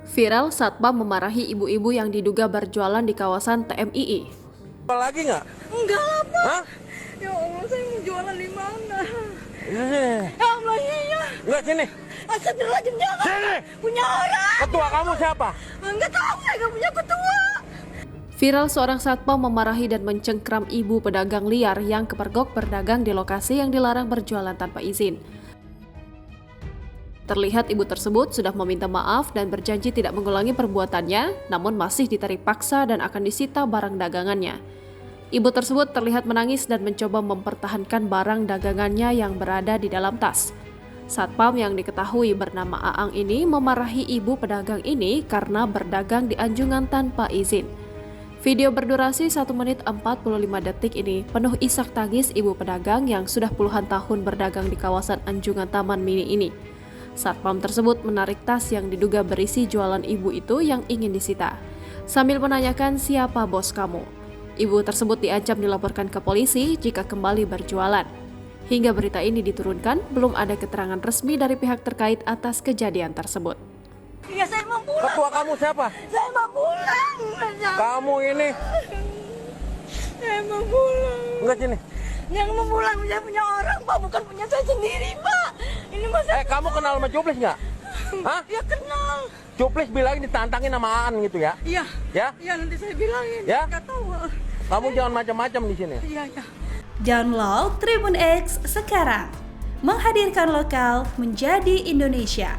Viral satpam memarahi ibu-ibu yang diduga berjualan di kawasan TMII. Apa lagi nggak? Enggak lah, Pak. Hah? Ya Allah, saya mau jualan di mana? Sini. Ya Allah, iya. Enggak, sini. Astagfirullahaladzim, jangan. Sini. Punya orang. Ketua kamu siapa? Enggak tahu, saya enggak punya ketua. Viral seorang satpam memarahi dan mencengkram ibu pedagang liar yang kepergok berdagang di lokasi yang dilarang berjualan tanpa izin. Terlihat ibu tersebut sudah meminta maaf dan berjanji tidak mengulangi perbuatannya, namun masih ditarik paksa dan akan disita barang dagangannya. Ibu tersebut terlihat menangis dan mencoba mempertahankan barang dagangannya yang berada di dalam tas. Satpam yang diketahui bernama Aang ini memarahi ibu pedagang ini karena berdagang di Anjungan tanpa izin. Video berdurasi 1 menit 45 detik ini penuh isak tangis ibu pedagang yang sudah puluhan tahun berdagang di kawasan Anjungan Taman Mini ini. Satpam tersebut menarik tas yang diduga berisi jualan ibu itu yang ingin disita, sambil menanyakan siapa bos kamu. Ibu tersebut diancam dilaporkan ke polisi jika kembali berjualan. Hingga berita ini diturunkan, belum ada keterangan resmi dari pihak terkait atas kejadian tersebut. Ya, saya mau pulang. Ketua kamu siapa? Saya mau pulang. Kamu ini. Saya mau pulang. Enggak, sini. Yang mau pulang, saya punya orang, Pak. Bukan punya saya sendiri, Pak. Ini masa... Kamu kenal sama Cuplis nggak? Hah? Ya kenal. Cuplis bilang ditantangin sama Aan gitu ya? Iya. Ya? Iya, nanti saya bilangin. Ya? Nggak tahu. Kamu jangan macam-macam di sini. Iya, iya. Download Tribun X sekarang. Menghadirkan lokal menjadi Indonesia.